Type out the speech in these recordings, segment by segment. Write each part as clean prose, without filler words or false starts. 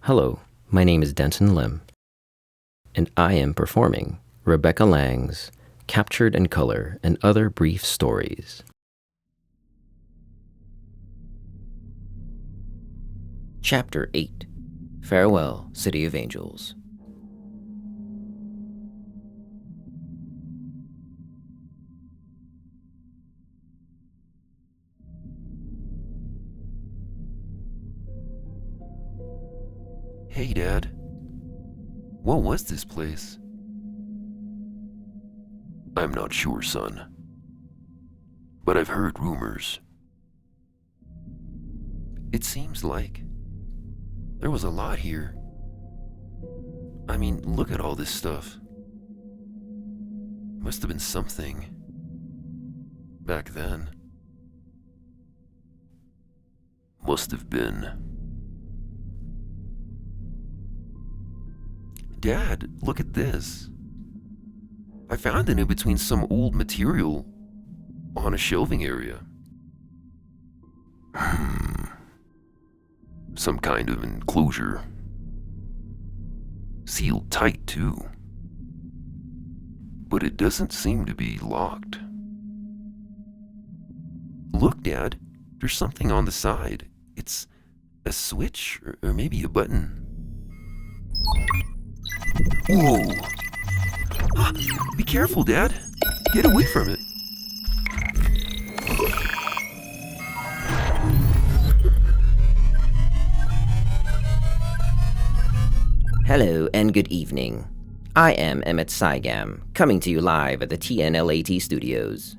Hello, my name is Denton Lim, and I am performing Rebecca Lang's Captured in Color and Other Brief Stories. Chapter 8, Farewell, City of Angels. Hey, Dad. What was this place? I'm not sure, son. But I've heard rumors. It seems like there was a lot here. I mean, look at all this stuff. Must have been something back then. Must have been. Dad, look at this. I found it in between some old material on a shelving area. Some kind of enclosure. Sealed tight, too. But it doesn't seem to be locked. Look, Dad, there's something on the side. It's a switch or maybe a button. Whoa! Be careful, Dad. Get away from it. Hello and good evening. I am Emmett Sygam, coming to you live at the TNLAT studios.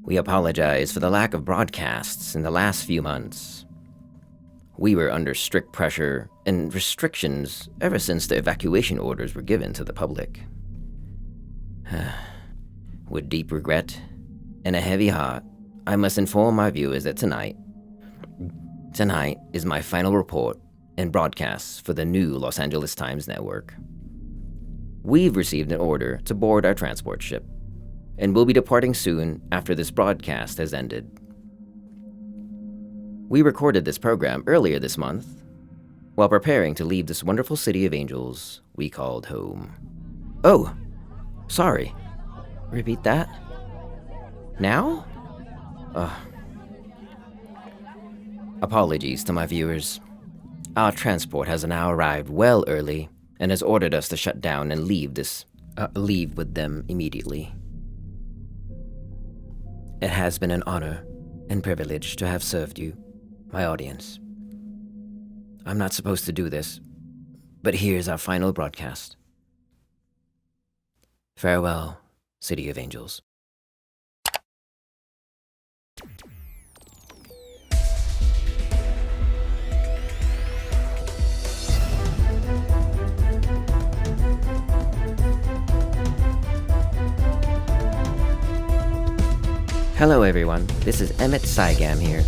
We apologize for the lack of broadcasts in the last few months. We were under strict pressure and restrictions ever since the evacuation orders were given to the public. With deep regret and a heavy heart, I must inform my viewers that tonight is my final report and broadcasts for the new Los Angeles Times Network. We've received an order to board our transport ship, and will be departing soon after this broadcast has ended. We recorded this program earlier this month, while preparing to leave this wonderful city of angels we called home. Oh, sorry. Repeat that? Now? Apologies to my viewers. Our transport has now arrived well early and has ordered us to shut down and leave with them immediately. It has been an honor and privilege to have served you, my audience. I'm not supposed to do this, but here's our final broadcast. Farewell, City of Angels. Hello everyone, this is Emmett Sygam here,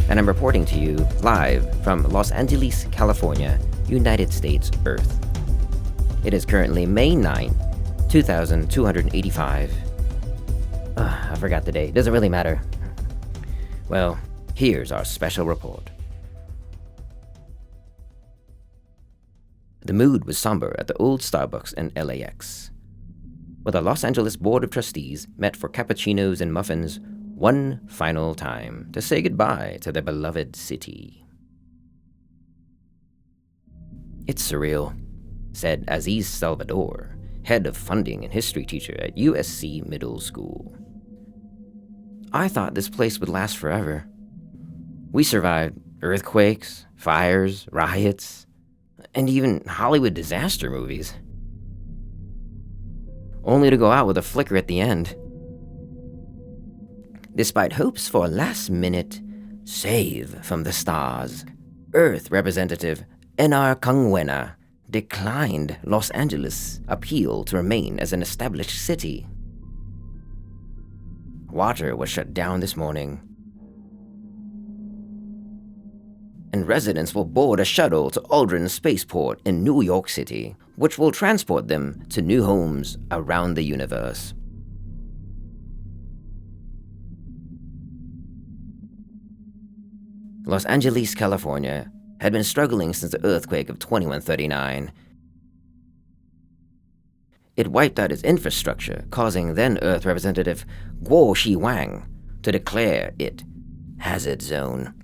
and I'm reporting to you live from Los Angeles, California, United States, Earth. It is currently May 9, 2285. I forgot the date, doesn't really matter. Well, here's our special report. The mood was somber at the old Starbucks in LAX, where the Los Angeles Board of Trustees met for cappuccinos and muffins one final time to say goodbye to their beloved city. It's surreal, said Aziz Salvador, head of funding and history teacher at USC Middle School. I thought this place would last forever. We survived earthquakes, fires, riots, and even Hollywood disaster movies, only to go out with a flicker at the end. Despite hopes for a last-minute save from the stars, Earth Representative Enar Kangwena declined Los Angeles' appeal to remain as an established city. Water was shut down this morning, and residents will board a shuttle to Aldrin Spaceport in New York City, which will transport them to new homes around the universe. Los Angeles, California had been struggling since the earthquake of 2139. It wiped out its infrastructure, causing then-Earth Representative Guo Shiwang to declare it hazard zone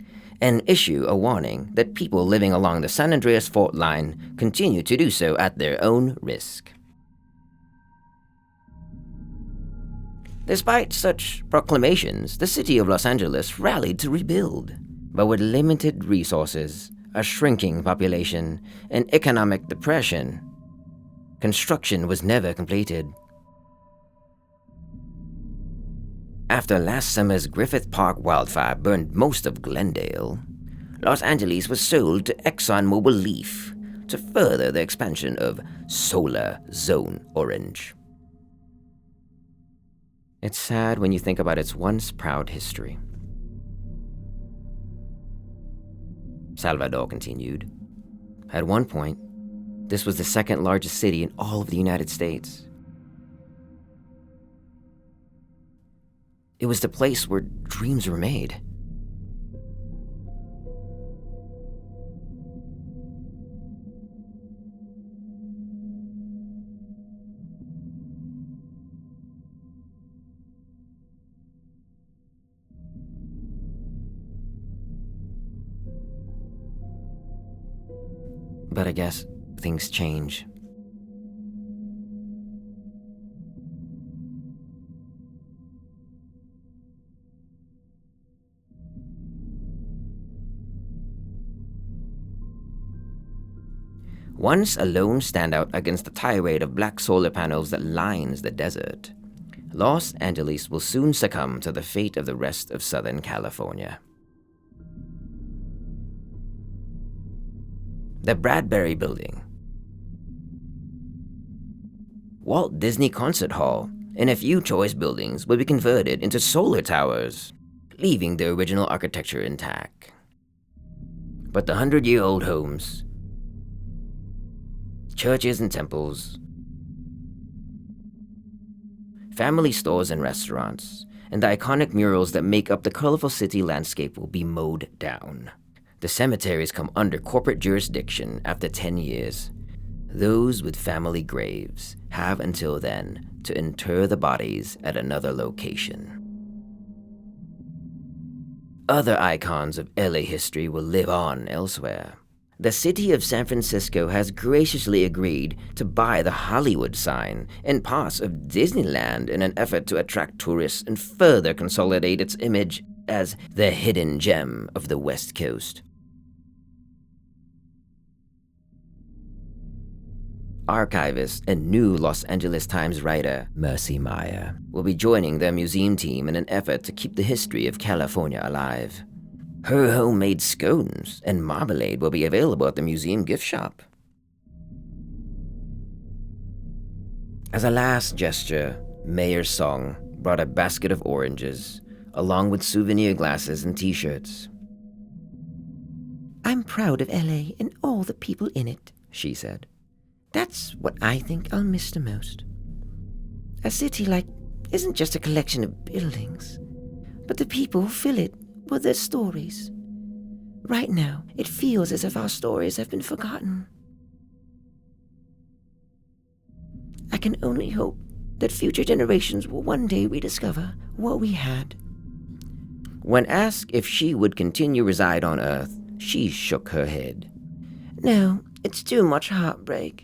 and issue a warning that people living along the San Andreas fault line continue to do so at their own risk. Despite such proclamations, the city of Los Angeles rallied to rebuild, but with limited resources, a shrinking population, and economic depression, construction was never completed. After last summer's Griffith Park wildfire burned most of Glendale, Los Angeles was sold to ExxonMobil Leaf to further the expansion of Solar Zone Orange. It's sad when you think about its once proud history. Salvador continued. At one point, this was the second largest city in all of the United States. It was the place where dreams were made. But I guess things change. Once a lone standout against the tirade of black solar panels that lines the desert, Los Angeles will soon succumb to the fate of the rest of Southern California. The Bradbury Building, Walt Disney Concert Hall, and a few choice buildings will be converted into solar towers, leaving the original architecture intact. But the 100-year-old homes, churches and temples, family stores and restaurants, and the iconic murals that make up the colorful city landscape will be mowed down. The cemeteries come under corporate jurisdiction after 10 years. Those with family graves have until then to inter the bodies at another location. Other icons of LA history will live on elsewhere. The city of San Francisco has graciously agreed to buy the Hollywood sign and parts of Disneyland in an effort to attract tourists and further consolidate its image as the hidden gem of the West Coast. Archivist and new Los Angeles Times writer Mercy Meyer will be joining their museum team in an effort to keep the history of California alive. Her homemade scones and marmalade will be available at the museum gift shop. As a last gesture, Mayor Song brought a basket of oranges, along with souvenir glasses and t-shirts. "I'm proud of LA and all the people in it," she said. "That's what I think I'll miss the most. A city isn't just a collection of buildings, but the people who fill it with their stories. Right now, it feels as if our stories have been forgotten. I can only hope that future generations will one day rediscover what we had." When asked if she would continue to reside on Earth, she shook her head. "No, it's too much heartbreak.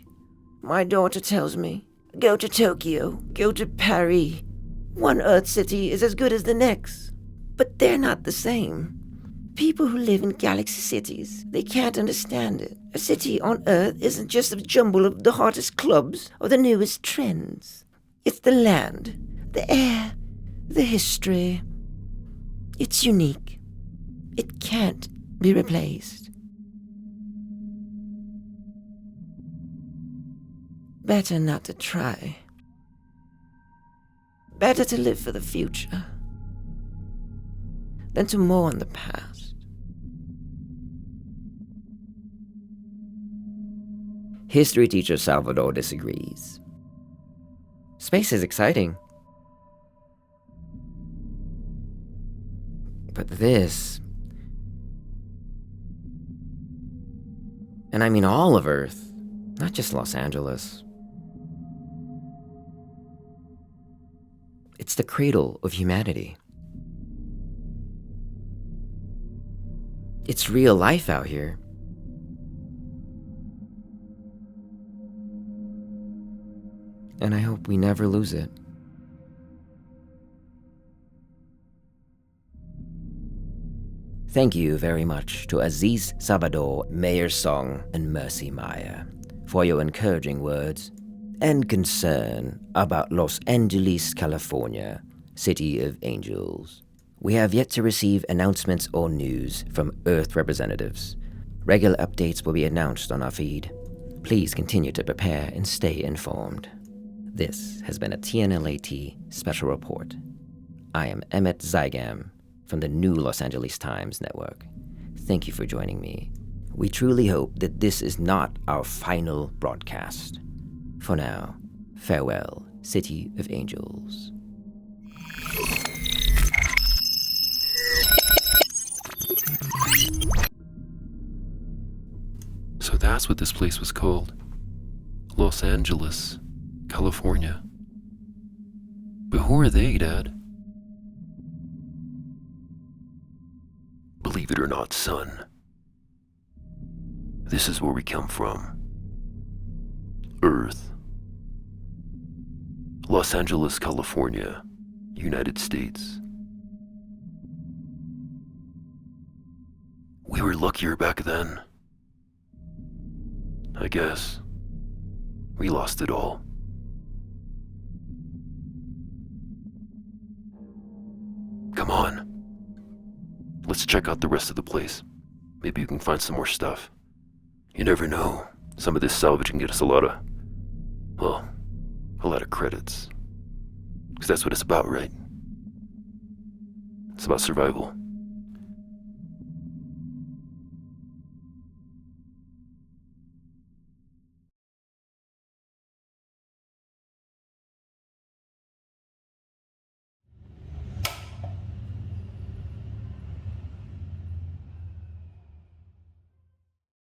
My daughter tells me, go to Tokyo, go to Paris. One Earth city is as good as the next, but they're not the same. People who live in galaxy cities, they can't understand it. A city on Earth isn't just a jumble of the hottest clubs or the newest trends. It's the land, the air, the history. It's unique. It can't be replaced. Better not to try. Better to live for the future than to mourn the past." History teacher Salvador disagrees. Space is exciting. But this And I mean all of Earth, not just Los Angeles. It's the cradle of humanity. It's real life out here. And I hope we never lose it. Thank you very much to Aziz Sabado, Mayor Song, and Mercy Maya for your encouraging words and concern about Los Angeles, California, City of Angels. We have yet to receive announcements or news from Earth representatives. Regular updates will be announced on our feed. Please continue to prepare and stay informed. This has been a TNLAT Special Report. I am Emmett Zygam from the New Los Angeles Times Network. Thank you for joining me. We truly hope that this is not our final broadcast. For now, farewell, City of Angels. So that's what this place was called. Los Angeles, California. But who are they, Dad? Believe it or not, son, this is where we come from. Earth. Los Angeles, California, United States. We were luckier back then. I guess. We lost it all. Come on. Let's check out the rest of the place. Maybe you can find some more stuff. You never know. Some of this salvage can get us a lot of credits. Because that's what it's about, right? It's about survival.